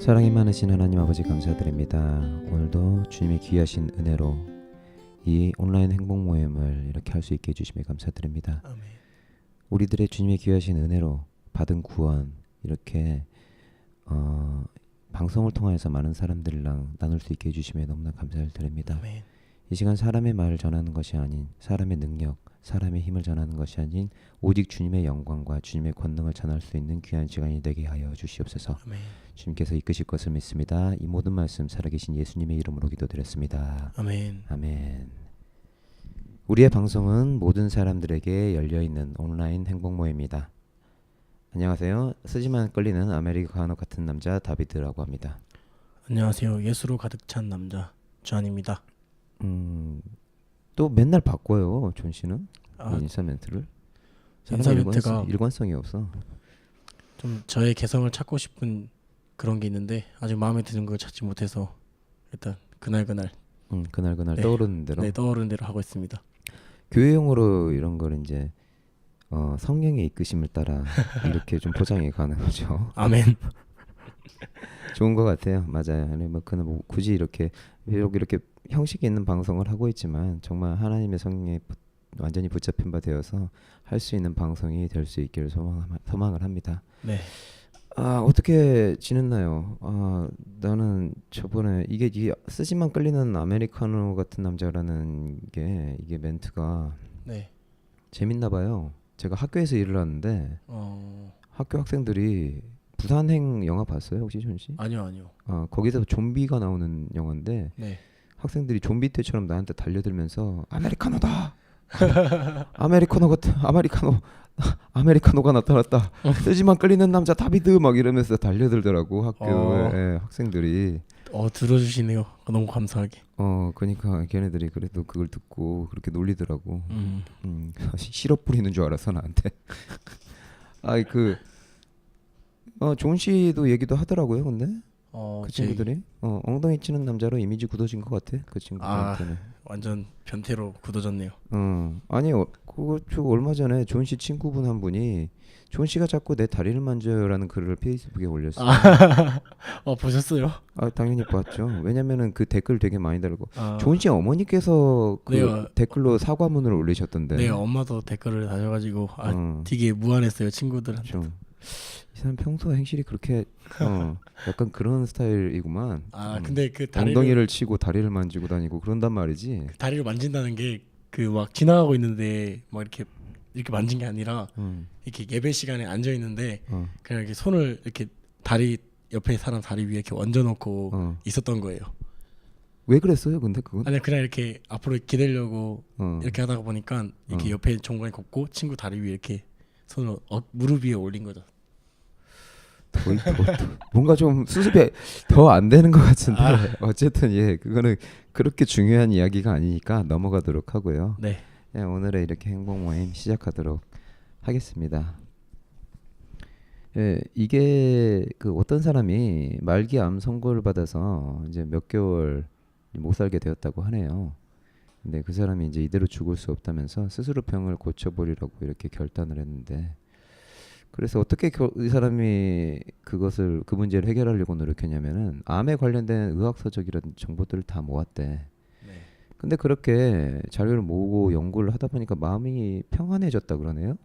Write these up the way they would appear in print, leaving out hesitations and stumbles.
사랑이 많으신 하나님 아버지 감사드립니다. 오늘도 주님의 귀하신 은혜로 이 온라인 행복 모임을 이렇게 할 수 있게 해주심에 감사드립니다. 아멘. 우리들의 주님의 귀하신 은혜로 받은 구원 이렇게 방송을 통해서 많은 사람들이랑 나눌 수 있게 해주심에 너무나 감사를 드립니다. 아멘. 이 시간 사람의 말을 전하는 것이 아닌 사람의 능력, 사람의 힘을 전하는 것이 아닌 오직 주님의 영광과 주님의 권능을 전할 수 있는 귀한 시간이 되게 하여 주시옵소서. 아멘. 주님께서 이끄실 것을 믿습니다. 이 모든 말씀 살아계신 예수님의 이름으로 기도드렸습니다. 아멘. 아멘. 우리의 방송은 모든 사람들에게 열려있는 온라인 행복 모임입니다. 안녕하세요. 쓰지만 끌리는 아메리카노 같은 남자 다비드라고 합니다. 안녕하세요. 예수로 가득 찬 남자 주한입니다. 또 맨날 바꿔요. 존 씨는 아, 인사 멘트를. 인사 멘트가 일관성이 없어. 좀 저의 개성을 찾고 싶은 그런 게 있는데 아직 마음에 드는 걸 찾지 못해서 일단 그날 그날 네. 떠오르는 대로. 네, 떠오르는 대로 하고 있습니다. 교회용으로 이런 걸 이제 성령의 이끄심을 따라 이렇게 좀 포장이 가는 거죠. 아멘. 좋은 것 같아요. 맞아요. 아니 뭐 굳이 이렇게 비록 이렇게 형식이 있는 방송을 하고 있지만 정말 하나님의 성령에 완전히 붙잡힌 바 되어서 할 수 있는 방송이 될 수 있기를 소망을 합니다. 네. 어떻게 지냈나요? 나는 저번에 이게 쓰지만 끌리는 아메리카노 같은 남자라는 게 이게 멘트가 네. 재밌나 봐요. 제가 학교에서 일을 하는데 학교 학생들이 부산행 영화 봤어요? 혹시 존 씨? 아니요. 거기서 좀비가 나오는 영화인데 네. 학생들이 좀비 때처럼 나한테 달려들면서 아메리카노다. 아메리카노 같은 아메리카노가 나타났다. 쓰지만 끌리는 남자 다비드 막 이러면서 달려들더라고 학교에 학생들이. 들어주시네요. 너무 감사하게. 그러니까 걔네들이 그래도 그걸 듣고 그렇게 놀리더라고. 시럽 뿌리는 줄 알았어 나한테. 존 씨도 얘기도 하더라고요. 근데 그 친구들이 엉덩이 치는 남자로 이미지 굳어진 것 같아. 그 친구들한테는. 완전 변태로 굳어졌네요. 아니 저 얼마 전에 존 씨 친구분 한 분이 존 씨가 자꾸 내 다리를 만져요라는 글을 페이스북에 올렸어요. 보셨어요? 당연히 봤죠. 왜냐면은 그 댓글 되게 많이 달고 존 씨 어머니께서 그 네, 댓글로 사과문을 올리셨던데. 네, 엄마도 댓글을 다셔가지고 되게 무안했어요 친구들한테. 이 사람 평소 행실이 그렇게 약간 그런 스타일이구만. 근데 그 엉덩이를 치고 다리를 만지고 다니고 그런단 말이지. 그 다리를 만진다는 게 그 막 지나가고 있는데 막 이렇게 만진 게 아니라 이렇게 예배 시간에 앉아 있는데 그냥 이렇게 손을 이렇게 다리 옆에 사람 다리 위에 이렇게 얹어놓고 있었던 거예요. 왜 그랬어요? 근데 그건? 아니 그냥 이렇게 앞으로 기대려고 이렇게 하다가 보니까 이렇게 옆에 종관이 걷고 친구 다리 위에 이렇게 손을 무릎 위에 올린 거죠. 뭔가 좀 수습이 더 안 되는 것 같은데 어쨌든 그거는 그렇게 중요한 이야기가 아니니까 넘어가도록 하고요. 네. 오늘의 이렇게 행복 모임 시작하도록 하겠습니다. 이게 그 어떤 사람이 말기암 선고를 받아서 이제 몇 개월 못 살게 되었다고 하네요. 근데 그 사람이 이제 이대로 죽을 수 없다면서 스스로 병을 고쳐버리라고 이렇게 결단을 했는데. 그래서 어떻게 이 사람이 그 문제를 해결하려고 노력했냐면은 암에 관련된 의학서적 이런 정보들을 다 모았대. 네. 근데 그렇게 자료를 모으고 연구를 하다 보니까 마음이 평안해졌다 그러네요.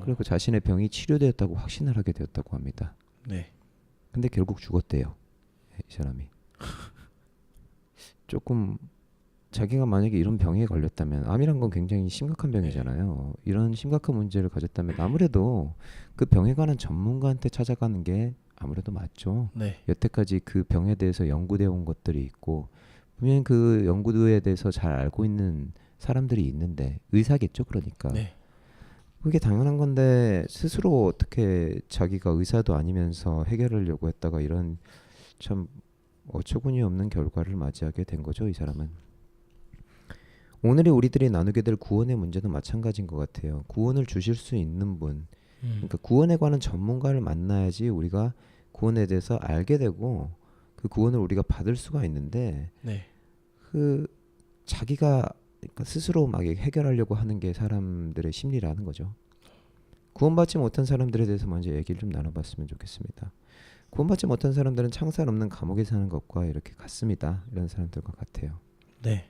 그리고 자신의 병이 치료되었다고 확신을 하게 되었다고 합니다. 네. 근데 결국 죽었대요. 이 사람이. 조금 자기가 만약에 이런 병에 걸렸다면 암이란 건 굉장히 심각한 병이잖아요. 이런 심각한 문제를 가졌다면 아무래도 그 병에 관한 전문가한테 찾아가는 게 아무래도 맞죠. 네. 여태까지 그 병에 대해서 연구되어 온 것들이 있고 분명히 그 연구에 대해서 잘 알고 있는 사람들이 있는데 의사겠죠. 그러니까. 네. 그게 당연한 건데 스스로 어떻게 자기가 의사도 아니면서 해결하려고 했다가 이런 참 어처구니 없는 결과를 맞이하게 된 거죠. 이 사람은. 오늘이 우리들이 나누게 될 구원의 문제도 마찬가지인 것 같아요. 구원을 주실 수 있는 분, 그러니까 구원에 관한 전문가를 만나야지 우리가 구원에 대해서 알게 되고 그 구원을 우리가 받을 수가 있는데 네. 그 자기가 그러니까 스스로 막 해결하려고 하는 게 사람들의 심리라는 거죠. 구원받지 못한 사람들에 대해서 먼저 얘기를 좀 나눠봤으면 좋겠습니다. 구원받지 못한 사람들은 창살 없는 감옥에 사는 것과 이렇게 같습니다. 이런 사람들과 같아요. 네.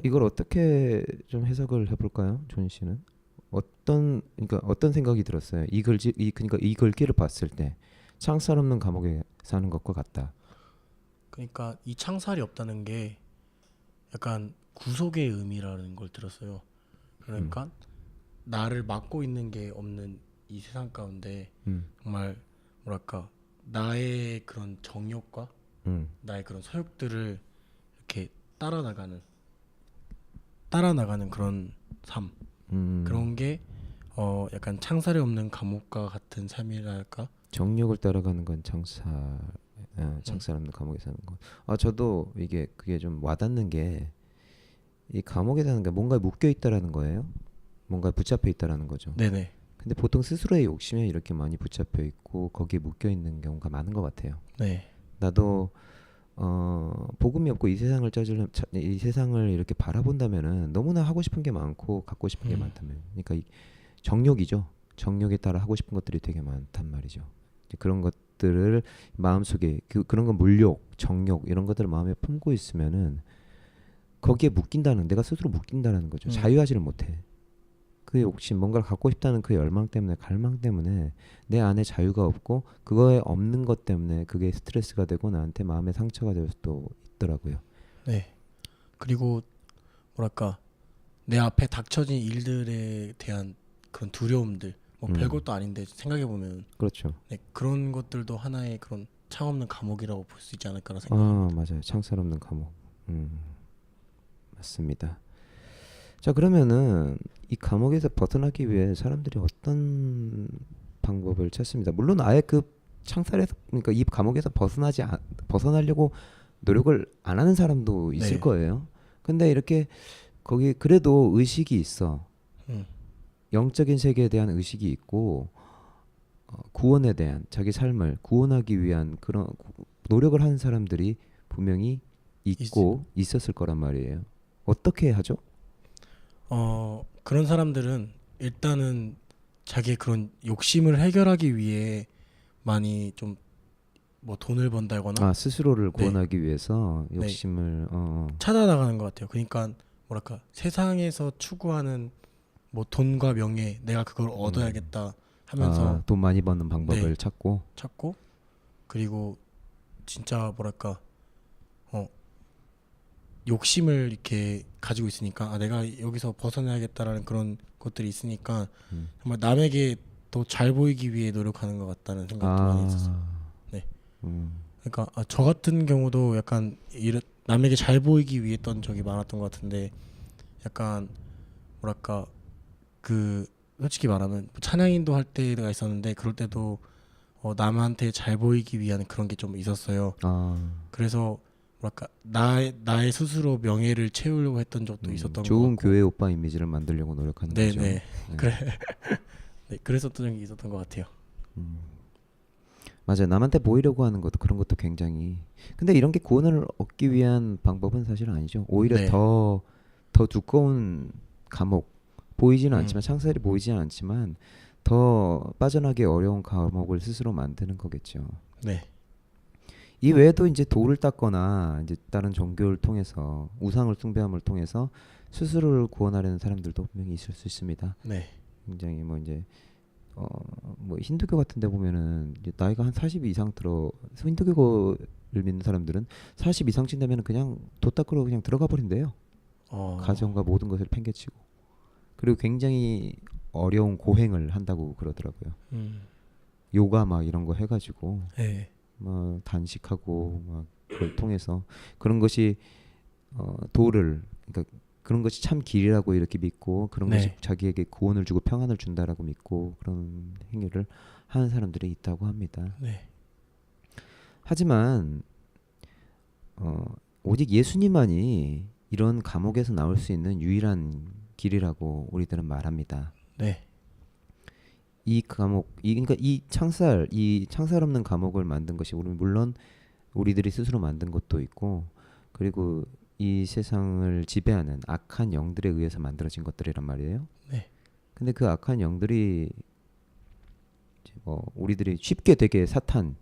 이걸 어떻게 좀 해석을 해볼까요, 존 씨는? 그러니까 어떤 생각이 들었어요? 그러니까 이 글귀를 봤을 때 창살 없는 감옥에 사는 것과 같다. 그러니까 이 창살이 없다는 게 약간 구속의 의미라는 걸 들었어요. 그러니까 나를 막고 있는 게 없는 이 세상 가운데 정말 뭐랄까 나의 그런 정욕과 나의 그런 소욕들을 이렇게 따라 나가는 그런 삶. 그런 게 약간 창살이 없는 감옥과 같은 삶이랄까? 정욕을 따라가는 건 창살 없는 감옥에 사는 것. 저도 그게 좀 와닿는 게 이 감옥에 사는 게 뭔가에 묶여 있다라는 거예요. 뭔가에 붙잡혀 있다라는 거죠. 네네. 근데 보통 스스로의 욕심에 이렇게 많이 붙잡혀 있고 거기에 묶여 있는 경우가 많은 것 같아요. 네. 나도 복음이 없고 이 세상을 이렇게 바라본다면은 너무나 하고 싶은 게 많고 갖고 싶은 게 많다면, 그러니까 이 정욕이죠. 정욕에 따라 하고 싶은 것들이 되게 많단 말이죠. 이제 그런 것들을 마음속에 그런 건 물욕, 정욕 이런 것들을 마음에 품고 있으면은 거기에 내가 스스로 묶인다는 거죠. 자유하지를 못해. 그 욕심, 뭔가를 갖고 싶다는 그 열망 때문에, 갈망 때문에 내 안에 자유가 없고 그거에 없는 것 때문에 그게 스트레스가 되고 나한테 마음의 상처가 될 수도 있더라고요. 네. 그리고 뭐랄까 내 앞에 닥쳐진 일들에 대한 그런 두려움들, 뭐 별것도 아닌데 생각해 보면 그렇죠. 네, 그런 것들도 하나의 그런 창 없는 감옥이라고 볼 수 있지 않을까라는 생각입니다. 맞아요. 창살 없는 감옥. 맞습니다. 자, 그러면은 이 감옥에서 벗어나기 위해 사람들이 어떤 방법을 찾습니다. 물론 아예 그 창살에서, 그러니까 이 감옥에서 벗어나려고 노력을 안 하는 사람도 있을 네. 거예요. 근데 이렇게 거기 그래도 의식이 있어. 영적인 세계에 대한 의식이 있고 구원에 대한 자기 삶을 구원하기 위한 그런 노력을 하는 사람들이 분명히 있었을 거란 말이에요. 어떻게 하죠? 그런 사람들은 일단은 자기의 그런 욕심을 해결하기 위해 많이 좀 뭐 돈을 번다거나 스스로를 구원하기 위해서 욕심을 찾아나가는 것 같아요. 그러니까 뭐랄까 세상에서 추구하는 뭐 돈과 명예, 내가 그걸 얻어야겠다 하면서 돈 많이 버는 방법을 찾고 그리고 진짜 뭐랄까 욕심을 이렇게 가지고 있으니까 내가 여기서 벗어나야겠다라는 그런 것들이 있으니까 정말 남에게 더 잘 보이기 위해 노력하는 것 같다는 생각도 많이 있었어요. 네. 그러니까 저 같은 경우도 약간 남에게 잘 보이기 위해 했던 적이 많았던 것 같은데 약간 뭐랄까 솔직히 말하면 찬양인도 할 때가 있었는데 그럴 때도 남한테 잘 보이기 위한 그런 게 좀 있었어요. 그래서 뭐랄까 나의 스스로 명예를 채우려고 했던 적도 있었던 것 같고 좋은 교회 오빠 이미지를 만들려고 노력하는 거죠. 네. 그랬었던 적이 있었던 것 같아요. 맞아요. 남한테 보이려고 하는 것도 그런 것도 굉장히. 근데 이런 게 구원을 얻기 위한 방법은 사실 아니죠. 오히려 더 두꺼운 감옥, 보이지는 않지만 창살이 보이지는 않지만 더 빠져나기 어려운 감옥을 스스로 만드는 거겠죠. 네. 이 외에도 이제 돌을 닦거나 이제 다른 종교를 통해서 우상을 숭배함을 통해서 스스로를 구원하려는 사람들도 분명히 있을 수 있습니다. 네. 굉장히 뭐 이제 뭐 힌두교 같은 데 보면은 이제 나이가 한 40 이상 힌두교를 믿는 사람들은 40 이상쯤 되면은 그냥 도 닦으러 그냥 들어가 버린대요. 가정과 모든 것을 팽개치고. 그리고 굉장히 어려운 고행을 한다고 그러더라고요. 요가 막 이런 거 해가지고 막 단식하고 막 그걸 통해서 그런 것이 그러니까 그런 것이 참 길이라고 이렇게 믿고 그런 것이 자기에게 구원을 주고 평안을 준다라고 믿고 그런 행위를 하는 사람들이 있다고 합니다. 하지만 오직 예수님만이 이런 감옥에서 나올 수 있는 유일한 길이라고 우리들은 말합니다. 이 감옥, 그러니까 이 창살 없는 감옥을 만든 것이 물론 우리들이 스스로 만든 것도 있고, 그리고 이 세상을 지배하는 악한 영들에 의해서 만들어진 것들이란 말이에요. 근데 그 악한 영들이 우리들이 쉽게 되게 사탄,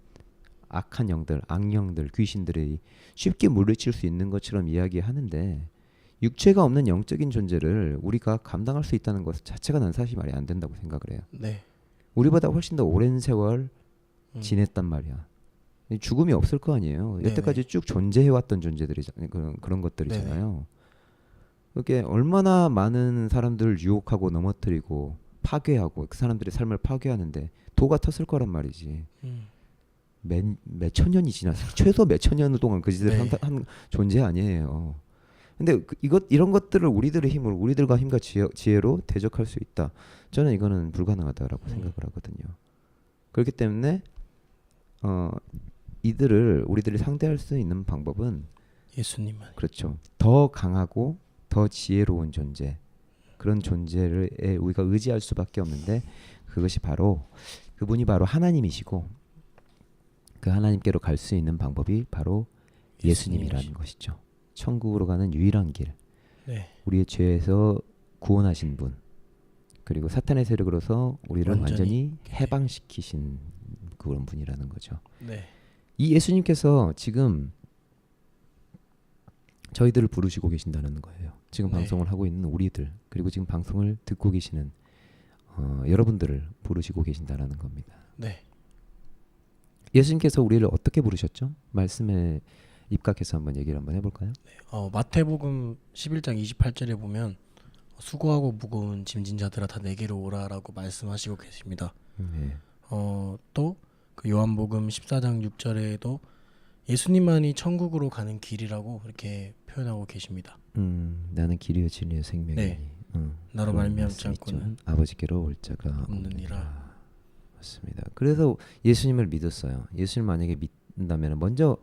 악한 영들, 악령들, 귀신들이 쉽게 물리칠 수 있는 것처럼 이야기하는데 육체가 없는 영적인 존재를 우리가 감당할 수 있다는 것 자체가 난 사실 말이 안 된다고 생각을 해요. 네. 우리보다 훨씬 더 오랜 세월 지냈단 음. 말이야. 죽음이 없을 거 아니에요. 네네. 여태까지 쭉 존재해왔던 존재들이 그런 것들이잖아요. 그게 얼마나 많은 사람들을 유혹하고 넘어뜨리고 파괴하고 그 사람들의 삶을 파괴하는데 도가 텄을 거란 말이지. 몇천 년이 지났어. 최소 몇천 년 동안 그 짓을 네. 한 존재 아니에요. 근데 이런 것들을 우리들의 힘으로 우리들과 힘과 지혜로 대적할 수 있다. 저는 이거는 불가능하다라고 생각을 하거든요. 그렇기 때문에 우리들이 상대할 수 있는 방법은 예수님만. 그렇죠. 더 강하고 더 지혜로운 존재, 그런 존재를 우리가 의지할 수밖에 없는데 그분이 바로 하나님이시고 그 하나님께로 갈 수 있는 방법이 바로 예수님이라는 것이죠. 천국으로 가는 유일한 길. 네. 우리의 죄에서 구원하신 분. 그리고 사탄의 세력으로서 우리를 완전히 해방시키신 그런 분이라는 거죠. 네. 이 예수님께서 지금 저희들을 부르시고 계신다는 거예요. 지금 네. 방송을 하고 있는 우리들, 그리고 지금 방송을 듣고 계시는 여러분들을 부르시고 계신다는 겁니다. 네. 예수님께서 우리를 어떻게 부르셨죠? 말씀에 입각해서 한번 얘기를 한번 해볼까요? 네. 마태복음 11장 28절에 보면 수고하고 무거운 짐진 자들아 다 내게로 오라라고 말씀하시고 계십니다. 네. 또 그 요한복음 14장 6절에도 예수님만이 천국으로 가는 길이라고 이렇게 표현하고 계십니다. 나는 길이요 진리요 생명이니 네. 나로 말미암지 않고는 아버지께로 올 자가 없느니라. 맞습니다. 그래서 예수님을 믿었어요. 예수님 만약에 믿는다면 먼저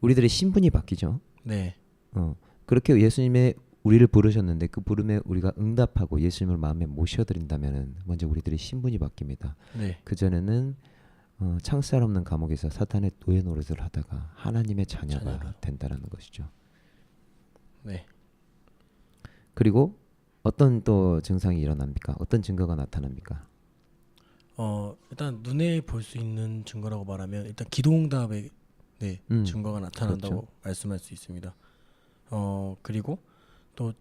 우리들의 신분이 바뀌죠. 네. 그렇게 예수님의 우리를 부르셨는데 그 부름에 우리가 응답하고 예수님을 마음에 모셔드린다면 먼저 우리들의 신분이 바뀝니다. 네. 그 전에는 창살 없는 감옥에서 사탄의 노예 노릇을 하다가 하나님의 자녀가 된다라는 것이죠. 네. 그리고 어떤 또 증상이 일어납니까? 어떤 증거가 나타납니까? 일단 눈에 볼 수 있는 증거라고 말하면 일단 기도응답의 증거가 나타난다고 그렇죠. 말씀할 수 있습니다. 그리고 또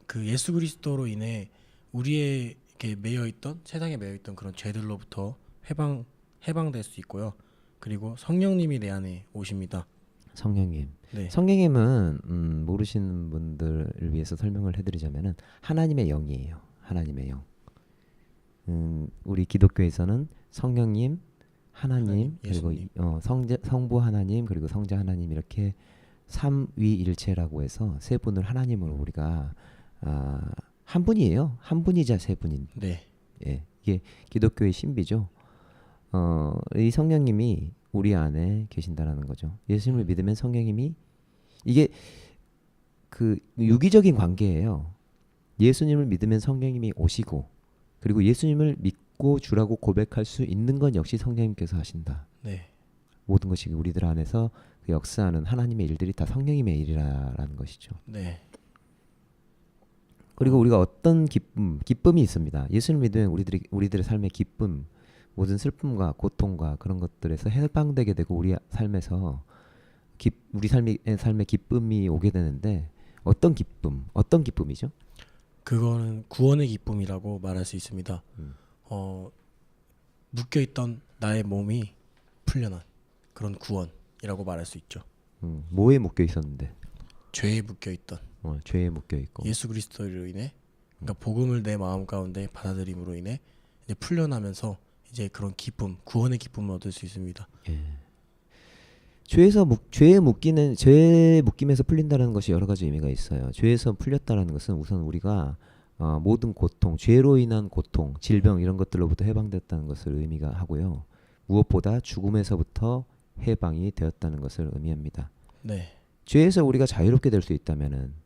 그 예수 그리스도로 인해 우리에게 세상에 매여 있던 그런 죄들로부터 해방될 수 있고요. 그리고 성령님이 내 안에 오십니다. 성령님. 네. 성령님은 모르시는 분들을 위해서 설명을 해드리자면은 하나님의 영이에요. 하나님의 영. 우리 기독교에서는 성령님, 하나님 그리고 성부 하나님 그리고 성자 하나님 이렇게 삼위일체라고 해서 세 분을 하나님으로 우리가 한 분이에요. 한 분이자 세 분인. 네. 예, 이게 기독교의 신비죠. 이 성령님이 우리 안에 계신다라는 거죠. 예수님을 믿으면 성령님이 이게 그 유기적인 관계예요. 예수님을 믿으면 성령님이 오시고 그리고 예수님을 믿고 주라고 고백할 수 있는 건 역시 성령님께서 하신다. 네. 모든 것이 우리들 안에서 그 역사하는 하나님의 일들이 다 성령님의 일이라는 것이죠. 네. 그리고 우리가 어떤 기쁨이 있습니다. 예수를 믿으면 우리들의 삶의 기쁨, 모든 슬픔과 고통과 그런 것들에서 해방되게 되고 우리 삶에서 우리 삶의 기쁨이 오게 되는데 어떤 기쁨이죠? 그거는 구원의 기쁨이라고 말할 수 있습니다. 묶여있던 나의 몸이 풀려난 그런 구원이라고 말할 수 있죠. 뭐에 묶여 있었는데? 죄에 묶여있던. 죄에 묶여 있고. 예수 그리스도로 인해, 그러니까 복음을 내 마음 가운데 받아들임으로 인해 이제 풀려나면서 이제 그런 기쁨, 구원의 기쁨을 얻을 수 있습니다. 예. 죄에 묶임에서 풀린다는 것이 여러 가지 의미가 있어요. 죄에서 풀렸다는 것은 우선 우리가 모든 고통, 죄로 인한 고통, 질병 이런 것들로부터 해방됐다는 것을 의미가 하고요. 무엇보다 죽음에서부터 해방이 되었다는 것을 의미합니다. 네. 죄에서 우리가 자유롭게 될 수 있다면은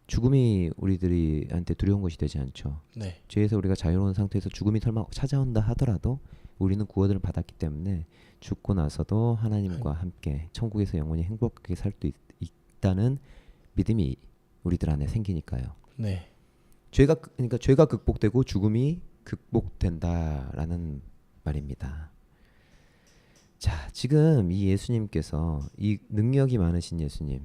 죽음이 우리들한테 두려운 것이 되지 않죠. 네. 죄에서 우리가 자유로운 상태에서 죽음이 설마 찾아온다 하더라도 우리는 구원을 받았기 때문에 죽고 나서도 하나님과 함께 천국에서 영원히 행복하게 살 수 있다는 믿음이 우리들 안에 생기니까요. 네. 그러니까 죄가 극복되고 죽음이 극복된다라는 말입니다. 자, 지금 이 예수님께서 이 능력이 많으신 예수님,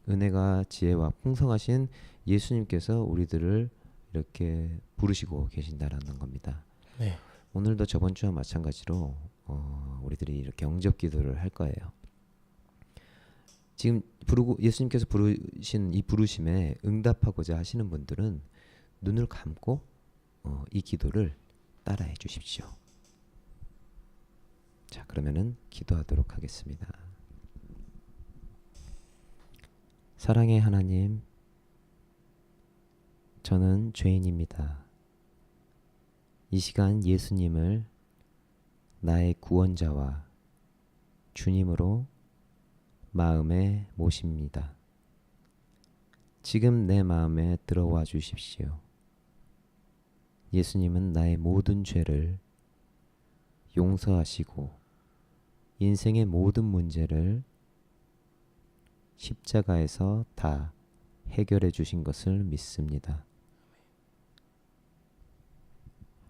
은혜가 지혜와 풍성하신 예수님께서 우리들을 이렇게 부르시고 계신다라는 겁니다. 네. 오늘도 저번 주와 마찬가지로 우리들이 이렇게 영접 기도를 할 거예요. 지금 예수님께서 부르신 이 부르심에 응답하고자 하시는 분들은 눈을 감고 이 기도를 따라해 주십시오. 자, 그러면은 기도하도록 하겠습니다. 사랑의 하나님, 저는 죄인입니다. 이 시간 예수님을 나의 구원자와 주님으로 마음에 모십니다. 지금 내 마음에 들어와 주십시오. 예수님은 나의 모든 죄를 용서하시고 인생의 모든 문제를 십자가에서 다 해결해 주신 것을 믿습니다.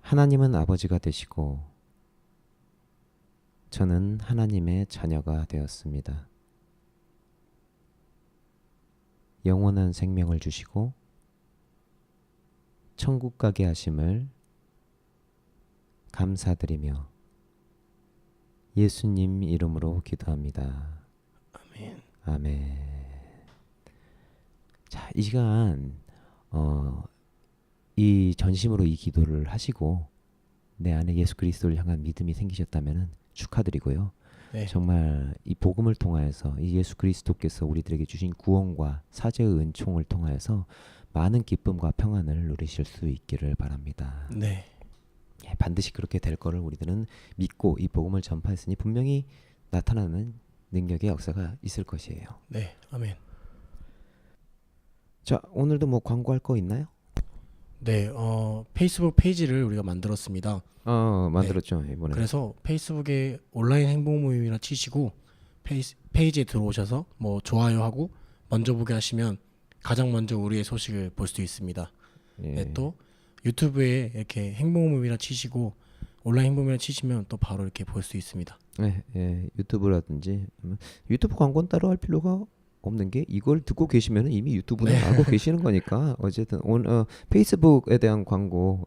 하나님은 아버지가 되시고 저는 하나님의 자녀가 되었습니다. 영원한 생명을 주시고 천국 가게 하심을 감사드리며 예수님 이름으로 기도합니다. 아멘. 아멘. 자, 이 시간 이 전심으로 이 기도를 하시고 내 안에 예수 그리스도를 향한 믿음이 생기셨다면 축하드리고요. 네. 정말 이 복음을 통하여서 이 예수 그리스도께서 우리들에게 주신 구원과 사죄의 은총을 통하여서 많은 기쁨과 평안을 누리실 수 있기를 바랍니다. 네. 예, 반드시 그렇게 될 거를 우리들은 믿고 이 복음을 전파했으니 분명히 나타나는 능력의 역사가 있을 것이에요. 네. 아멘. 자, 오늘도 뭐 광고할 거 있나요? 네. 페이스북 페이지를 우리가 만들었습니다. 만들었죠. 이번에. 그래서 페이스북에 온라인 행복 모임이라 치시고 페이지에 들어오셔서 뭐 좋아요하고 먼저 보게 하시면 가장 먼저 우리의 소식을 볼 수 있습니다. 예. 네, 또 유튜브에 이렇게 행복 모임이라 치시고 온라인 행복 모임이라 치시면 또 바로 이렇게 볼 수 있습니다. 네, 예, 유튜브라든지 유튜브 광고는 따로 할 필요가 없는 게 이걸 듣고 계시면 이미 유튜브는 네. 알고 계시는 거니까 어쨌든 페이스북에 대한 광고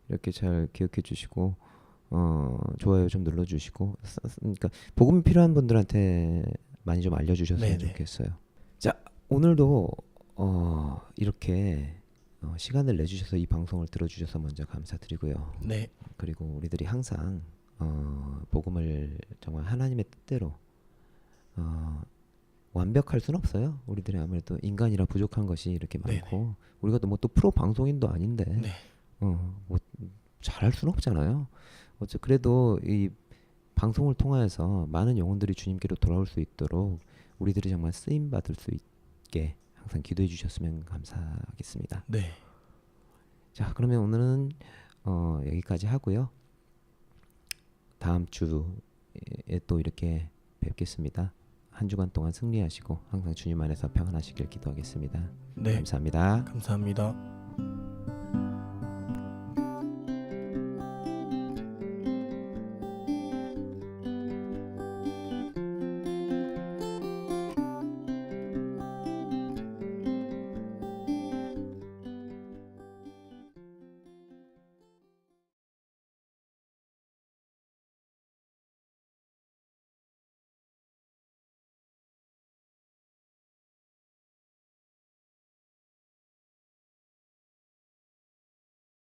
이렇게 잘 기억해 주시고 좋아요 좀 눌러주시고 그러니까 복음이 필요한 분들한테 많이 좀 알려주셨으면 네네. 좋겠어요. 자, 오늘도 이렇게 시간을 내주셔서 이 방송을 들어주셔서 먼저 감사드리고요. 네. 그리고 우리들이 항상 복음을 정말 하나님의 뜻대로 완벽할 수는 없어요. 우리들이 아무래도 인간이라 부족한 것이 이렇게 많고 네네. 우리가 또 뭐 또 프로 방송인도 아닌데 네. 뭐 잘할 수는 없잖아요. 그래도 이 방송을 통하여서 많은 영혼들이 주님께로 돌아올 수 있도록 우리들이 정말 쓰임 받을 수 있게 항상 기도해 주셨으면 감사하겠습니다. 네. 자, 그러면 오늘은 여기까지 하고요. 다음 주에 또 이렇게 뵙겠습니다. 한 주간 동안 승리하시고 항상 주님 안에서 평안하시길 기도하겠습니다. 네. 감사합니다. 감사합니다.